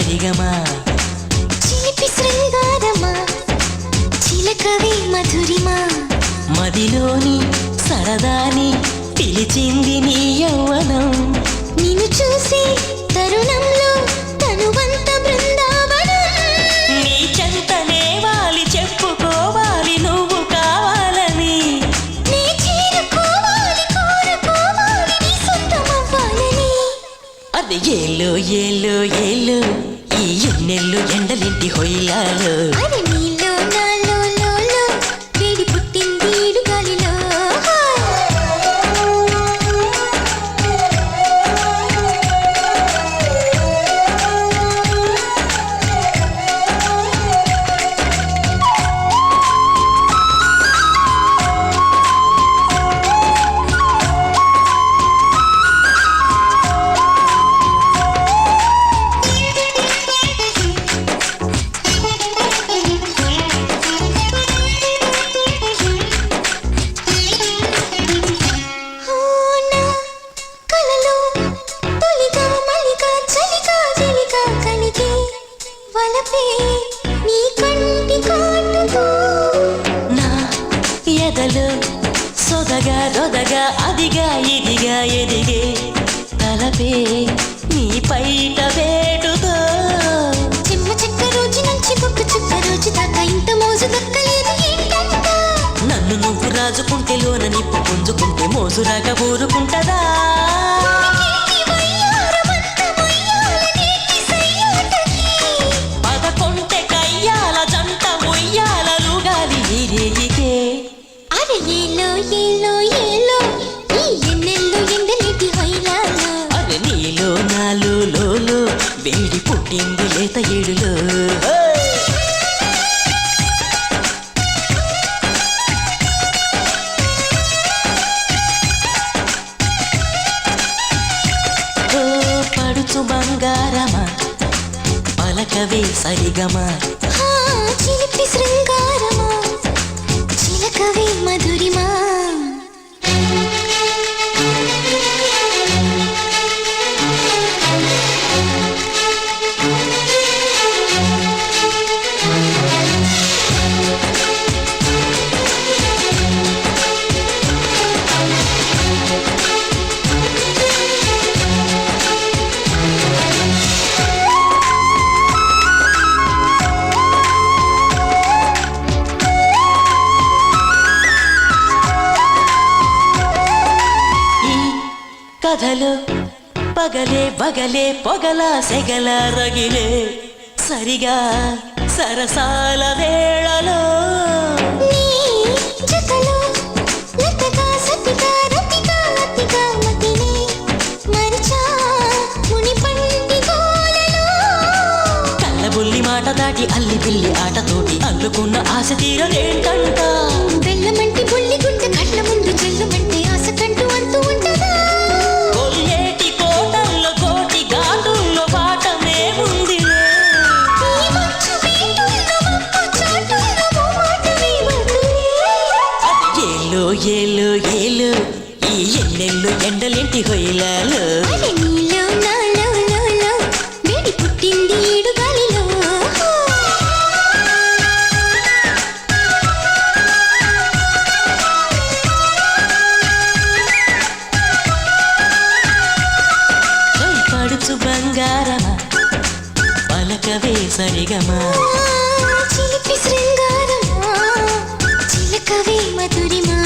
సరిగమా చిలిపి శృంగారమా చిలకవే మధురిమా మదిలోని సరదాని పిలిచింది నీ యౌవనం నిన్ను చూసి తరుణంలో తనువంత బృందావనం నీ చెంతనే వాలి చెప్పుకోవాలి నువ్వు కావాలని నీ చేరుకోవాలి కోరుకోవాలి నీ సొంతమవ్వాలని అది ఏలో ఏలో ఏలో ఈ ఎన్నెల్లు ఎండలింటి హొయ్యాలో అరే నీలో నాలో లోలో వేడి పుట్టింది ఈడు గాలిలో సొదగా రొదగా అదిగా ఇదిగా ఎదిగే తలపే నీ పైట వేటుతో చిమ్మ చెక్క రోజు నుంచి బొక్క చుక్క రోజు దాకా ఇంత మోజు దక్కలేదు ఏంటంట నన్ను నువ్వు రాజుకుంటే లోన నిప్పు పుంజుకుంటే మోజురాగా ఊరుకుంటదా పదకొంటే కయ్యాల జంట ఉయ్యాల లుగాలి రేగికే అరే ఏలో ఏలో ఏలో ఈ ఎన్నెల్లు ఎండలేటి హొయ్యాలో అరే నీలో నాలో లోలో వేడి పుట్టింది లేత ఏడులో పడుచు బంగారమా పలకవే సరిగమా చిలిపి శృంగారమా చిలకవే మధురిమా కథలు పగలే బగలే పొగల సెగల రగిలే సరిగా సరసాల వేళలో నీ జతలో లతగా సతిగా రతిగా అతిగా మతిని మరిచా ముని పండి గోలలో కళ్ళబుల్లి మాట దాటి అల్లి పిల్లి ఆటతోటి అల్లుకున్న ఆశ తీరలేంటంట బెల్లమంటి బుల్లి గుండె కళ్ళ ముందు చెల్లమంటే ఆశ కంటూ అంటూ ఉంటదా ఏలు ఏలు ఈ ఎన్నెల్లు ఎండలేంటి హొయ్యాలో అరే నీలో నాలో లోలో వేడి పుట్టింది ఈడు గాలిలో పడుచు బంగారమా పలకవే సరిగమా చిలిపి శృంగారమా చిలకవే మధురిమా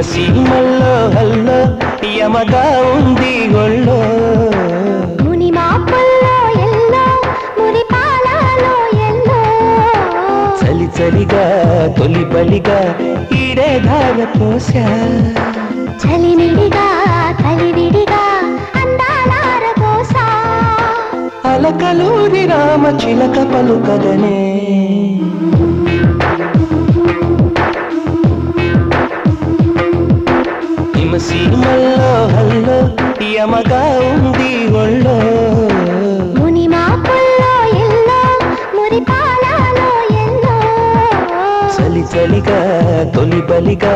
సీమల్లో హల్లో యమగా ఉంది ఒళ్ళో ముని మాపల్లో ఎల్లో మురి పాల చలిగా తొలి బలిగా ఈడే ధార పోసా చలిమిడిగా కలివిడిగా అందాలార పోసా అలకలూరి రామ చిలక పలుకగనే హిమసీమల్లో హల్లో యమగా ఉంది ఒళ్ళో మునిమాపుల్లో ఎల్లో మురిపాలలో ఎల్లో చలి చలిగా తొలి బలిగా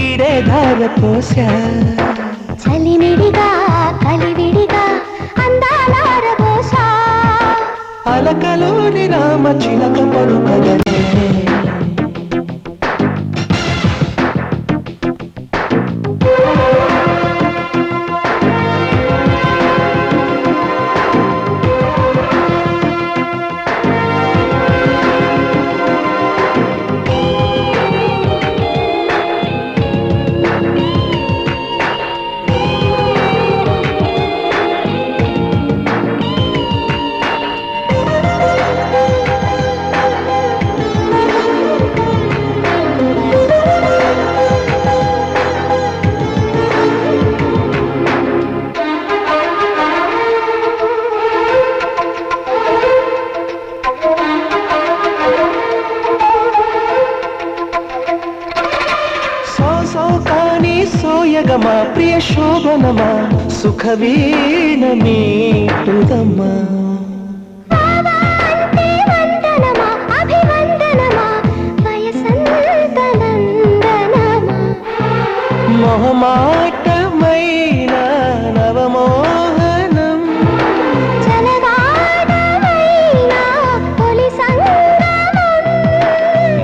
ఈడే ధార పోసా చలిమిడిగా కలివిడిగా అందాలార పోసా అలకలూరి రామ చిలక పలుకగనే సోయగమా ప్రియ శోభనమా సుఖవీణ మీటుదమ్మా మొహమాటమైన నవమోహనం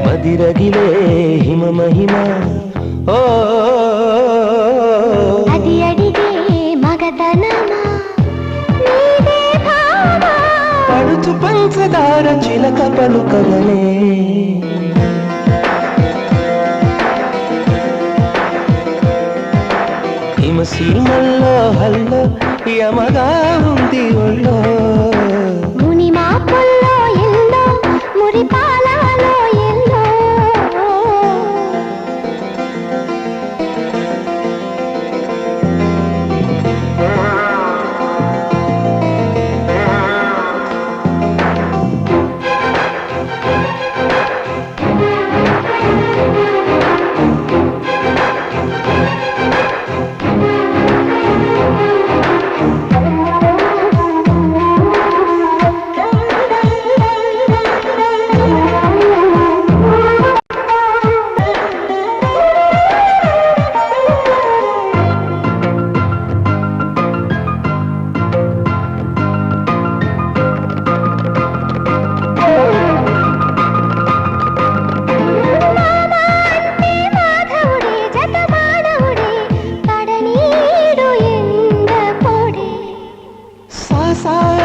మదిరగిలే హిమ మహిమ ఓ అది అడిగే మగతనమా నీదే భావా పడుచు పంచదార చిలక పలుకగనే హిమసీమల్లో హల్లో యమగా ఉంది ఒళ్ళో మునిమాపుల్లో ఎల్లో మురిపాలలో ఎల్లో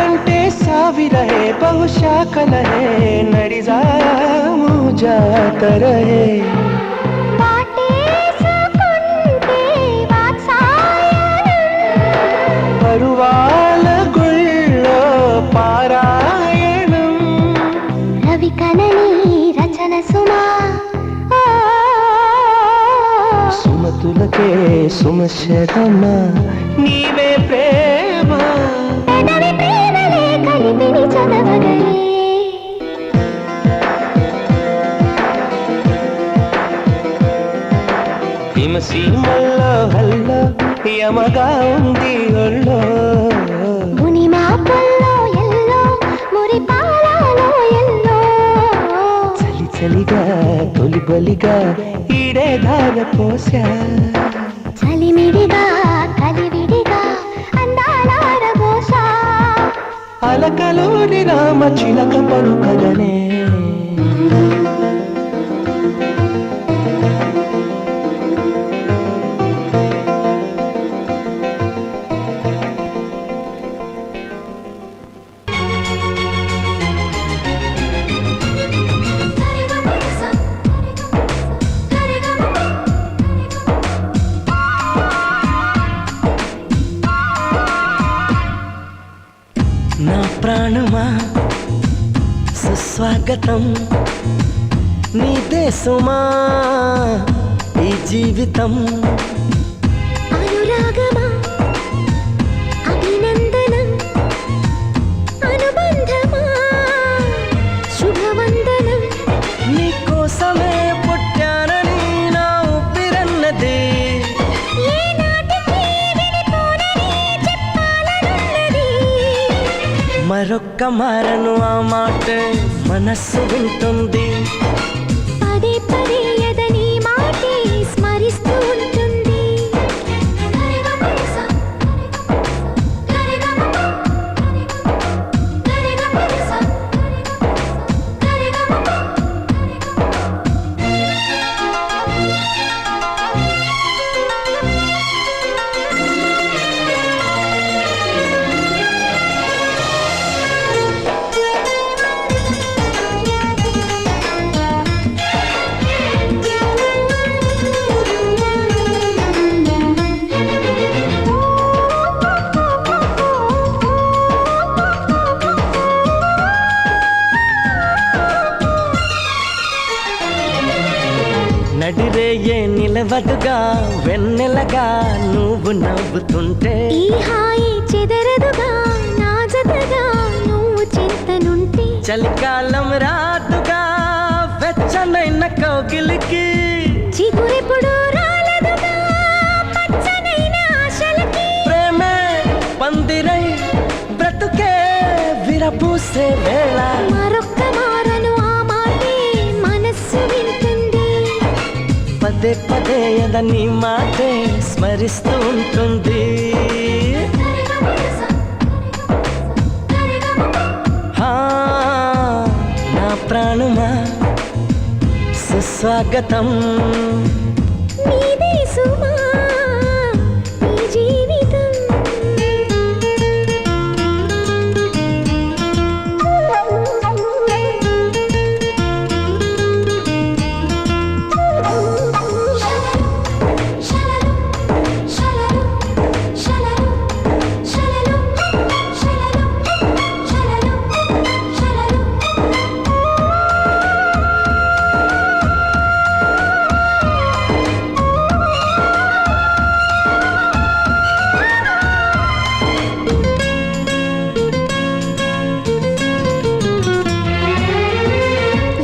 అంటే సావిరహే బహుశాఖలహే నడిజాము జాతరహే పరువాల గుళ్ళో పారాయణం రవి కనని రచన సుమా సుమతులకే సుమశరమ నీవే ప్రేమ కలిపిని చదవగలే హిమసీమల్లో హల్లో యమగా ఉంది ఒళ్ళో మునిమాపుల్లో ఎల్లో మురిపాలలో ఎల్లో చలి చలిగా తొలి బలిగా ఈడే ధార పోసా చలిమిడిగా కలివిడిగా అందాలార పోసా అలకలూరి రామ చిలక పలుకగనే నా ప్రాణమా సుస్వాగతం నీదే సుమా ఈ జీవితం అనురాగమా అభినందనం అనుబంధమా శుభవందనం నీకోసమే పుట్టానని నా ఊపిరన్నది ఏనాటికి విడిపోనని చెప్పాలనున్నది మరొక్క మారను ఆ మాట మనస్సు వింటుంది పదే పదే ఎదని మాటే స్మరిస్తూ ఉంటుంది నడిరేయే నిలవదుగా వెన్నెలగా నువ్వు నవ్వుతుంటే ఈ హాయి చెదరదుగా నా జతగా నువ్వు చింతనుంటే చలికాలం రాదుగా వెచ్చనైన కౌగిలికి చిగురెప్పుడు రాలదుగా పచ్చనైన ఆశలకి ప్రేమే పందిరై బ్రతుకే విరపూసే వేళ మరొక్క మారను ఆ మాటే మనస్సు వింటుంది పదే పదే నీ మాటే స్మరిస్తూ ఉంటుంది హా, నా ప్రాణమా సుస్వాగతం నీదే సుమా ఈ జీవితం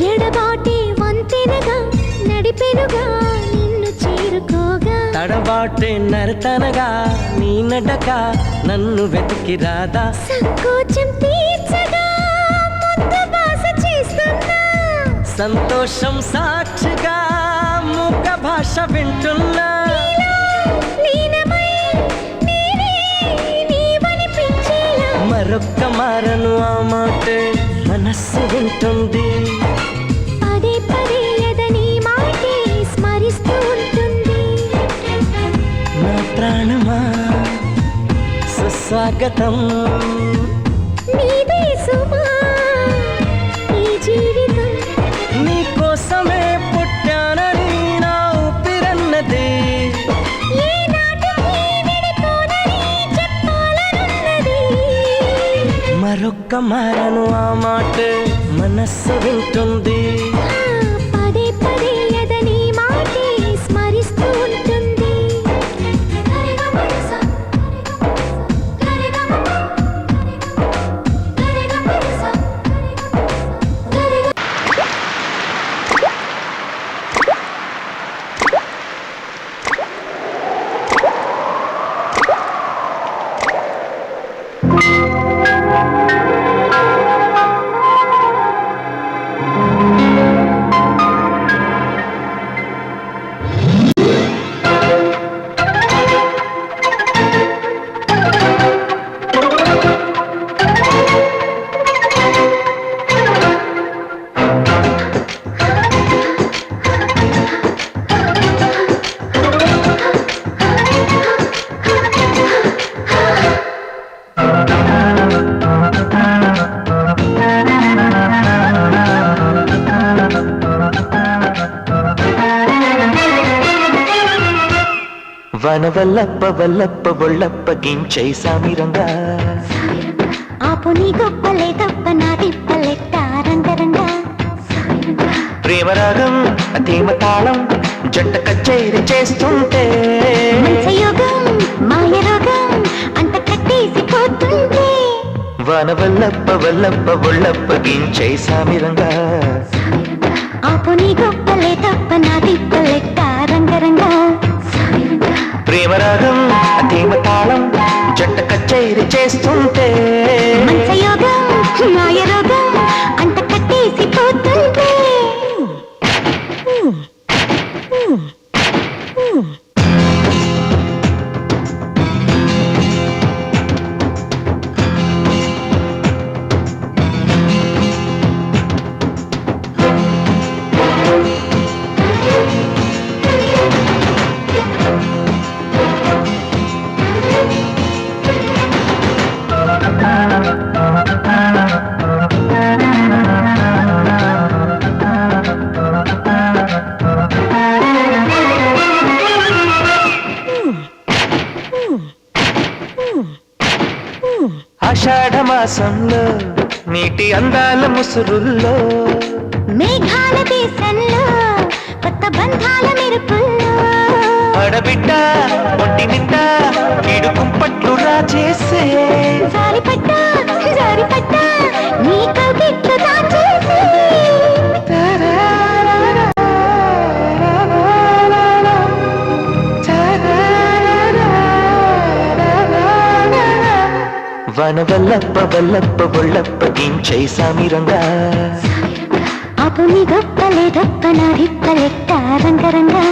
ఎడబాటి వంతెనగా నడిపెనుగా నిన్ను చేరుకోగా తడబాటే నరతనగా నీ నడక నన్ను వెతికి రాదా సంకోచం తీర్చగా ముద్దు బాస చేస్తున్నా సంతోషం సాక్షిగా మూక భాష వింటున్నా లీనమై నేనే నీవనిపించేలా మరొక్క మారను ఆ మాట మనస్సు వింటుంది పదే పదే ఎదని మాటే స్మరిస్తూ ఉంటుంది నా ప్రాణమా సుస్వాగతం నీదే సుమా ఈ జీవితం నీకోసమే పుట్టానని నా ఊపిరన్నది ఏనాటికి విడిపోనని చెప్పాలనున్నది మరొక్క మారను ఆ మాట మనస్సు వింటుంది పదే పదే ఎదని మాటే స్మరిస్తూ ఉంటుంది వనవల్లప్ప వల్లప్ప బొళ్ళప్ప గించై సామిరంగా ఆపు నీ గొప్పలే తప్ప నా తిప్పలెట్ట రంగరంగా ప్రేమరాగం ధీమ తాళం జంట కచేరి చేస్తుంటే మంచయోగం మాయ రోగం అంత కట్టేసిపోతుంటే వాన వల్లప్ప వల్లప్ప ఒళ్ళప్ప గించై సామిరంగా ఆపు నీ గొప్పలే తప్ప నా తిప్పలెక్క రంగరంగా ప్రేమరాగం ధీమ తాళం జంట కచేరి చేస్తుంటే మంచయోగం మాయ రోగం అంత కట్టేసిపోతుంటే ఆషాఢ మాసంలో నీటి అందాల ముసురుల్లో మేఘాల దేశంలో కొత్త బంధాల మెరుపుల్లో ఆడబిడ్డ ఒంటి నిండా కీడు కుంపట్లు రాచేసే జారిపడ్డా జారిపడ్డా నీ కవిట్లు దాచేసి వన వల్లప్ప వల్లప్ప ఒళ్ళప్ప గించై సామిరంగా ఆపు నీ గొప్పలే గొప్ప నా రిప్పలెక్క రంగరంగా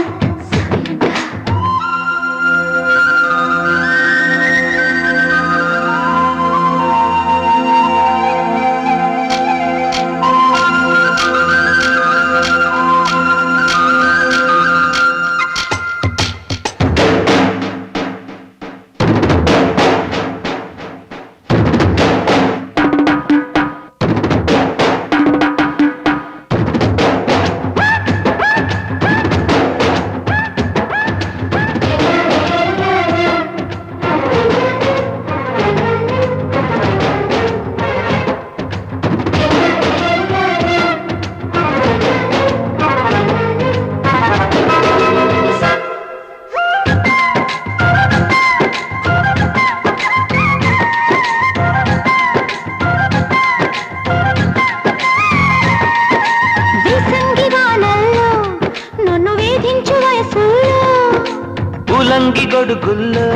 ఉలంగి గొడుగుల్లో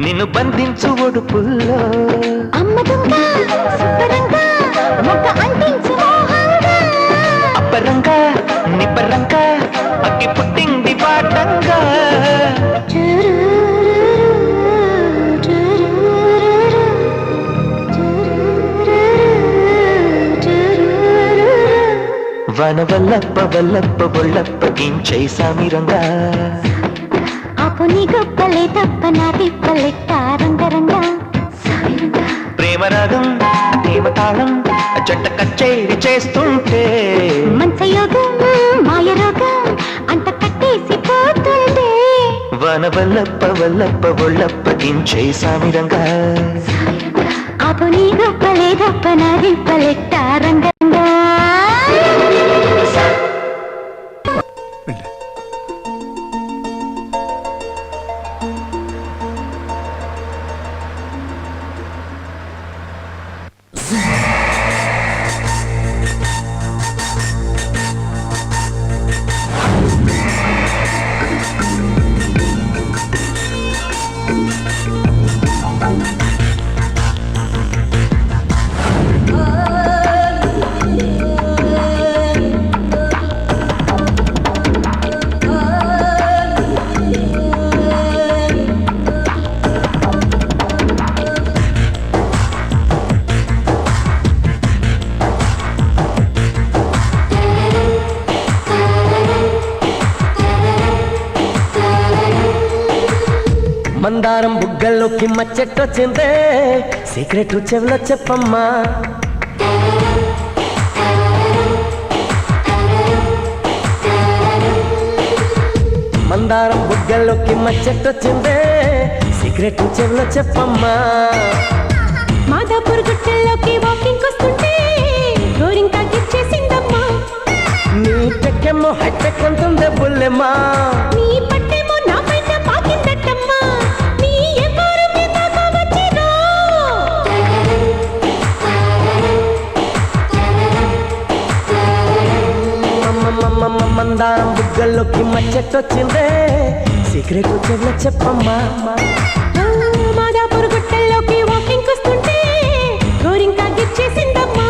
నిన్ను బంధించు ఒడుపుల్లో అమ్మ దొంగ సుబ్బరంగా మొక్క అంటించు మోహంగా అప్పరంగా నిబ్బరంగా అగ్గి పుట్టింది పాటంగా వన వల్లప్ప వల్లప్ప ఒళ్ళప్ప గించై సామిరంగా ఆపు నీ గొప్పలే తప్ప నా తిప్పలెక్క రంగరంగా ప్రేమరాగం ధీమ తాళం జంట కచేరి చేస్తుంటే మంచయోగం మాయ రోగం అంత కట్టేసిపోతుంటే వన వల్లప్ప వల్లప్ప ఒళ్ళప్ప గించై సామిరంగా ఆపు నీ గొప్పలే తప్ప నా తిప్పలెక్క రంగరంగా మందారం బుగ్గల్లోకి మచ్చెట్టొచ్చిందే సీక్రెట్ చెవిలో చెప్పమ్మా మందారం బుగ్గల్లోకి మచ్చెట్టొచ్చిందే సీక్రెట్ చెవిలో చెప్పమ్మా మాదాపూర్ గుట్టల్లోకి వాకింగ్ వస్తుంటే గోరింకా కిచ్చేసిందమ్మా నీ హైటెక్ అంటుందే బుల్లెమ్మా నీ పట్టేమో నా పైన పాకిందట్టమ్మా నీ ఎవరు మీద వచ్చిరో మందారం బుగ్గల్లోకి మచ్చెట్టొచ్చిందే సీక్రెట్ చెవుల చెప్పమ్మా మాదాపూర్ గుట్టల్లోకి వాకింగ్ వస్తుంటే గోరింకా గిచ్చేసిందమ్మా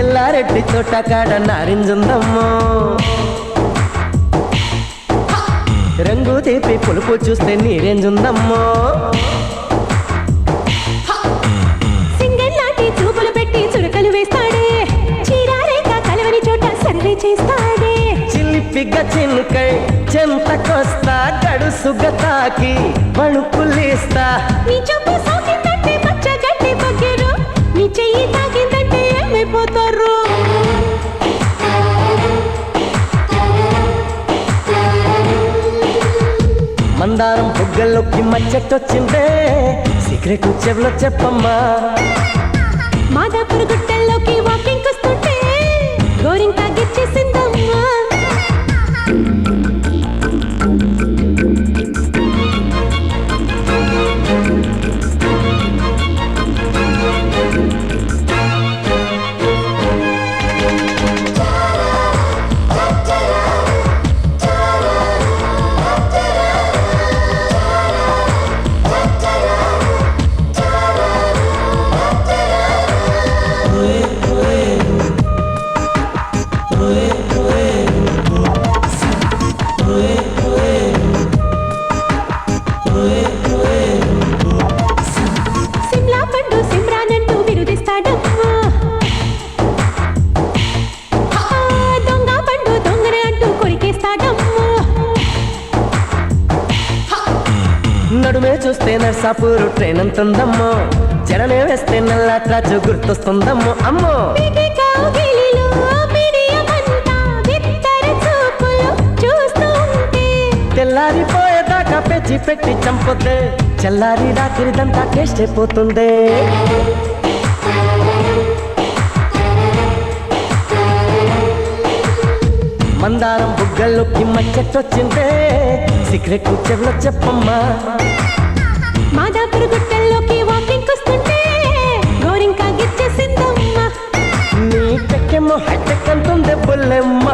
ఎల్లారెడ్డి తోట కాడ నారింజుందమ్మో రంగు తీపి పులుపు చూస్తే నీరేంజుందమ్మో సింగల్ లాంటి చూపులు పెట్టి చురకలు వేస్తాడే చీరారేఖ కలవని చోట సర్వే చేస్తాడే చిలిపిగ చినుకై చెంతకొస్తా గడుసుగ తాకి పణుకులేస్తా నీ చూపు సోకిందంటే పచ్చ గడ్డి పగ్గిరు నీ చెయ్యి తాకిందంటే ఏమైపోతారు మందారం బుగ్గల్లోకి మచ్చెట్టొచ్చిందే సీక్రెట్ చెవులో చెప్పమ్మా మాదాపూర్ గుట్టల్లోకి వాకింగ్ వస్తుంటే గోరింకా గిచ్చేసిందమ్మా సిమ్లా పండు సిమ్రానంటూ విరుదిస్తాడమ్మా దొంగ పండు దొంగన అంటూ కొరికేస్తాడమ్మా నడుమే చూస్తే నర్సాపూరు ట్రైన్ అంటుందమ్మో జడనే వేస్తే నల్ల ట్రాజు గుర్తొస్తుందమ్మో అమ్మో పీకే కౌగిలిలో మిడియమంతా విత్తర చూపులు చూస్తూ ఉంటే తెల్లారిపోయేదాకా పెంచి పెట్టి చంపుతే చల్లారి రాత్రిదంతా టేస్ట్ అయిపోతుందే మందారం బుగ్గల్లోకి మచ్చెట్టొచ్చిందే సీక్రెట్ చెవులో చెప్పమ్మా మాదాపూర్ గుట్టల్లోకి వాకింగ్ వస్తుంటే గోరింకా గిచ్చేసిందమ్మా నీ టెక్కేమో హైటెక్ అంటుందే బుల్లెమ్మ